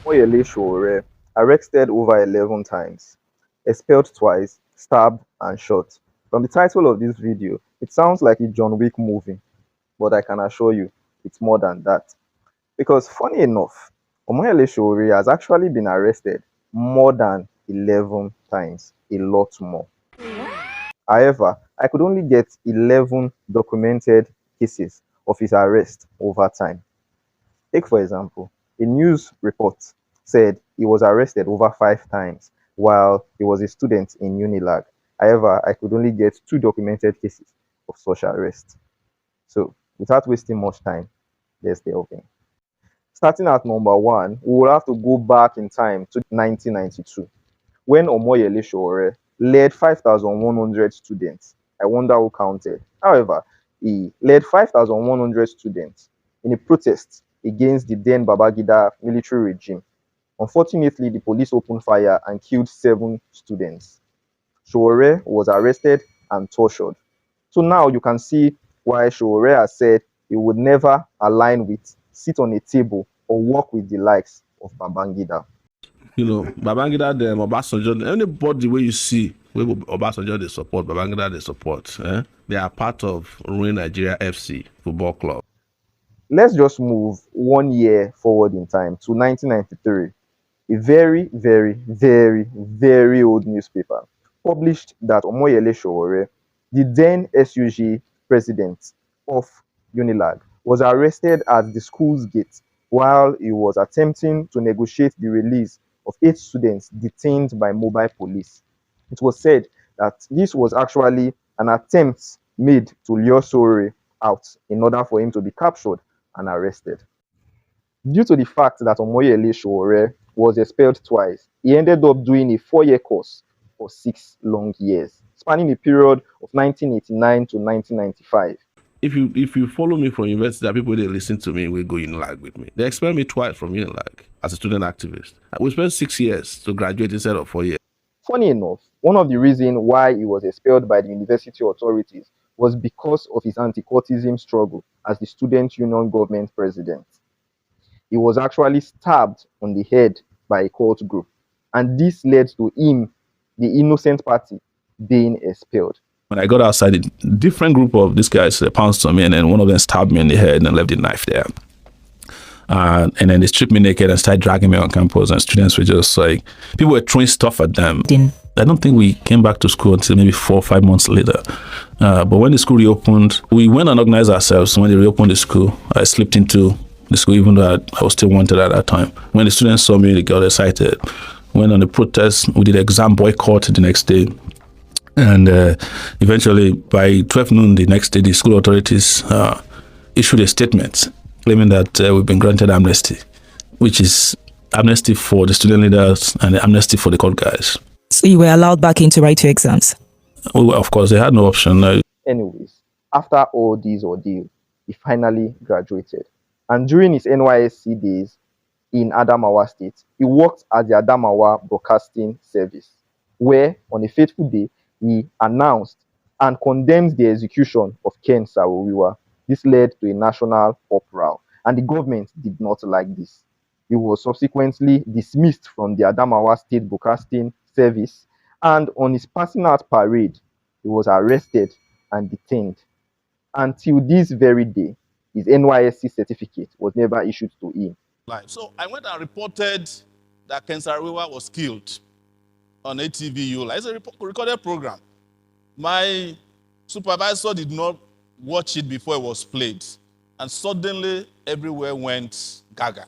OMOYELE SOWORE, arrested over 11 times, expelled twice, stabbed and shot. From the title of this video, it sounds like a John Wick movie, but I can assure you it's more than that. Because funny enough, OMOYELE SOWORE has actually been arrested more than 11 times, a lot more. However, I could only get 11 documented cases of his arrest over time. Take, for example, a news report said he was arrested over 5 times while he was a student in Unilag. However, I could only get 2 documented cases of such arrest. So, without wasting much time, let's delve in. Starting at number one, we will have to go back in time to 1992 when OMOYELE SOWORE led 5,100 students. I wonder who counted. However, he led 5,100 students in a protest against the then Babangida military regime. Unfortunately, the police opened fire and killed 7 students. Sowore was arrested and tortured. So now you can see why Sowore has said he would never align with, sit on a table, or work with the likes of Babangida. Babangida, them, Obasanjo, anybody where you see where Obasanjo they support, Babangida they support, they are part of Ruin Nigeria FC football club. Let's just move 1 year forward in time to 1993. A very, very, very, very old newspaper published that OMOYELE SOWORE, the then SUG president of Unilag, was arrested at the school's gate while he was attempting to negotiate the release of 8 students detained by mobile police. It was said that this was actually an attempt made to lure Sowore out in order for him to be captured and arrested. Due to the fact that OMOYELE SOWORE was expelled twice, he ended up doing a 4-year course for 6 long years, spanning a period of 1989 to 1995. If you follow me from university, there are people that listen to me will go Unilag with me. They expelled me twice from Unilag as a student activist. We spent 6 years to graduate instead of 4 years. Funny enough, one of the reasons why he was expelled by the university authorities was because of his anti-cultism struggle as the student union government president. He was actually stabbed on the head by a cult group, and this led to him, the innocent party, being expelled. When I got outside, a different group of these guys pounced on me, and then one of them stabbed me in the head and left the knife there. And then they stripped me naked and started dragging me on campus, and students were just like, people were throwing stuff at them. I don't think we came back to school until maybe 4 or 5 months later. But when the school reopened, we went and organized ourselves. When they reopened the school, I slipped into the school, even though I was still wanted at that time. When the students saw me, they got excited. Went on the protest. We did exam boycott the next day. And eventually, by 12 noon the next day, the school authorities issued a statement claiming that we've been granted amnesty, which is amnesty for the student leaders and amnesty for the court guys. So you were allowed back in to write your exams? Well, of course, they had no option. Anyways, after all this ordeal, he finally graduated. And during his NYSC days in Adamawa State, he worked at the Adamawa Broadcasting Service, where on a fateful day, he announced and condemned the execution of Ken Saro-Wiwa. This led to a national uproar, and the government did not like this. He was subsequently dismissed from the Adamawa State Broadcasting Service, and on his passing out parade, he was arrested and detained. Until this very day, his NYSC certificate was never issued to him. So I went and reported that Ken Saro-Wiwa was killed on ATVU. It's a recorded program. My supervisor did not watch it before it was played, and suddenly everywhere went gaga.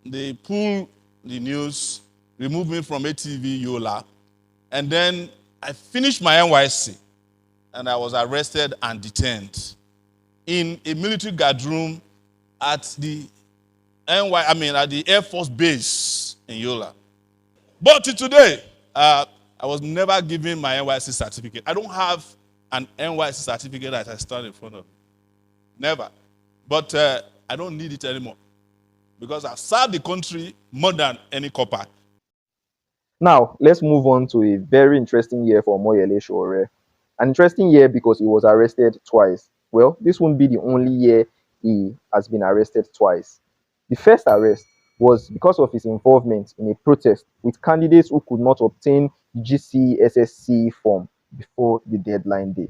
They pulled the news, removed me from ATV Yola, and then I finished my NYSC, and I was arrested and detained in a military guard room at the at the Air Force Base in Yola. But till today, I was never given my NYSC certificate. I don't have an NYSC certificate that I stand in front of. Never. But I don't need it anymore, because I've served the country more than any copper. Now, let's move on to a very interesting year for OMOYELE SOWORE. An interesting year because he was arrested twice. Well, this won't be the only year he has been arrested twice. The first arrest was because of his involvement in a protest with candidates who could not obtain the GCSSC form before the deadline day.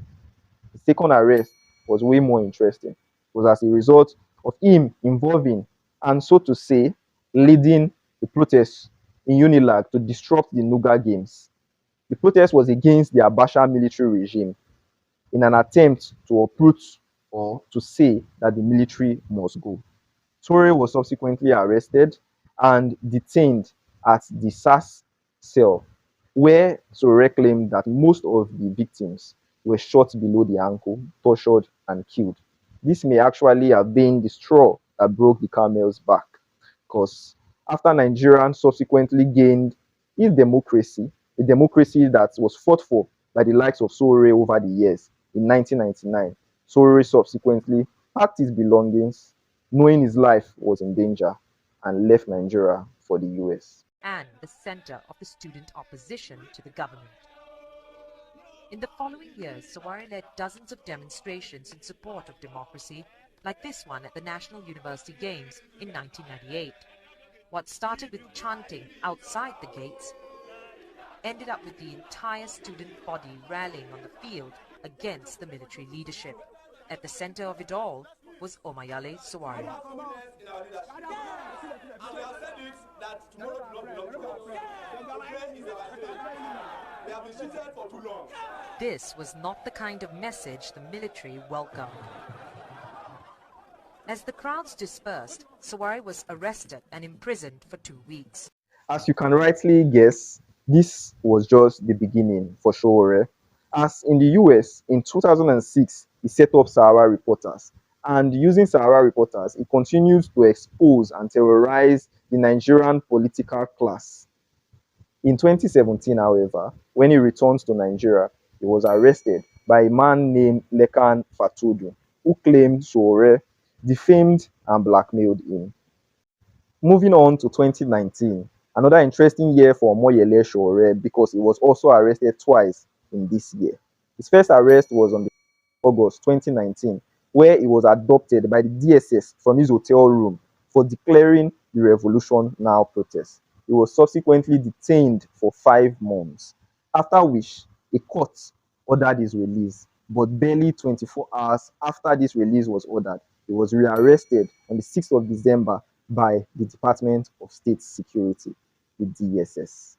His second arrest was way more interesting. It was as a result of him involving and, so to say, leading the protest in Unilag to disrupt the Nuga Games. The protest was against the Abacha military regime in an attempt to uproot or to say that the military must go. Sowore was subsequently arrested and detained at the SAS cell, where Sowore claimed that most of the victims were shot below the ankle, tortured, and killed. This may actually have been the straw that broke the camel's back, because after Nigeria subsequently gained its democracy, a democracy that was fought for by the likes of Sowore over the years, in 1999, Sowore subsequently packed his belongings, knowing his life was in danger, and left Nigeria for the US. And the center of the student opposition to the government. In the following years, Sowore led dozens of demonstrations in support of democracy, like this one at the National University Games in 1998. What started with chanting outside the gates ended up with the entire student body rallying on the field against the military leadership. At the center of it all was OMOYELE SOWORE. This was not the kind of message the military welcomed. As the crowds dispersed, Sowore was arrested and imprisoned for 2 weeks. As you can rightly guess, this was just the beginning for Sowore. As in the US, in 2006, he set up Sahara Reporters, and using Sahara Reporters, he continues to expose and terrorize the Nigerian political class. In 2017, however, when he returns to Nigeria, he was arrested by a man named Lekan Fatodu, who claimed Sowore defamed and blackmailed him. Moving on to 2019, another interesting year for OMOYELE SOWORE because he was also arrested twice in this year. His first arrest was on August 2019, where he was adopted by the DSS from his hotel room for declaring the Revolution Now protest. He was subsequently detained for 5 months, after which a court ordered his release. But barely 24 hours after this release was ordered, he was rearrested on the 6th of December by the Department of State Security, the DSS.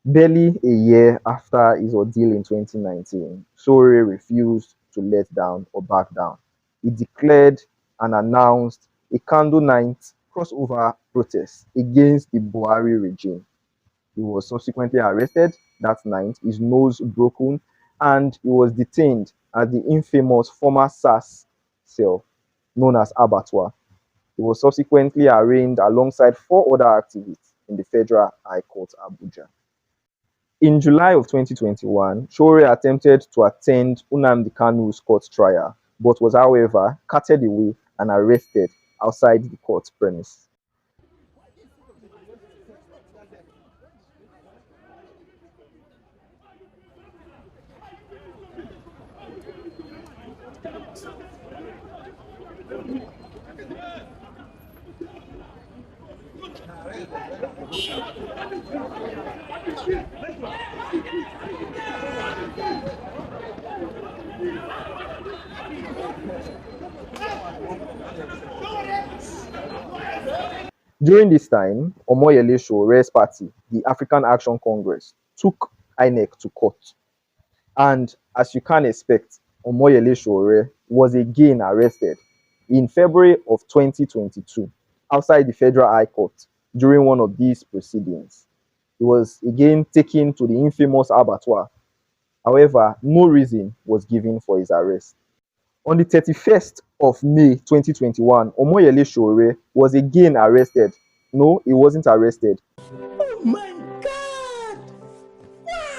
Barely a year after his ordeal in 2019, Sowore refused to let down or back down. He declared and announced a candle night crossover protest against the Buhari regime. He was subsequently arrested that night, his nose broken, and he was detained at the infamous former SAS cell known as Abattoir. He was subsequently arraigned alongside 4 other activists in the Federal High Court, Abuja. In July of 2021, Sowore attempted to attend Nnamdi Kanu's court trial, but was, however, carted away and arrested outside the court premise. During this time, OMOYELE Sowore's party, the African Action Congress, took INEC to court. And as you can expect, OMOYELE Sowore was again arrested in February of 2022 outside the Federal High Court during one of these proceedings. He was again taken to the infamous Abattoir. However, no reason was given for his arrest. On the 31st of May 2021, OMOYELE Sowore was again arrested. No, he wasn't arrested. Oh my God!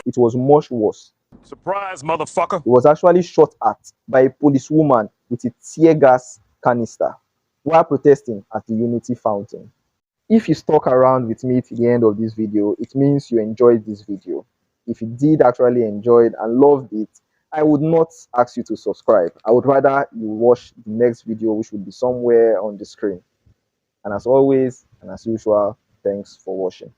It was much worse. Surprise, motherfucker! He was actually shot at by a policewoman with a tear gas canister while protesting at the Unity Fountain. If you stuck around with me to the end of this video, it means you enjoyed this video. If you did actually enjoy it and loved it, I would not ask you to subscribe. I would rather you watch the next video, which would be somewhere on the screen. And as always, And as usual, thanks for watching.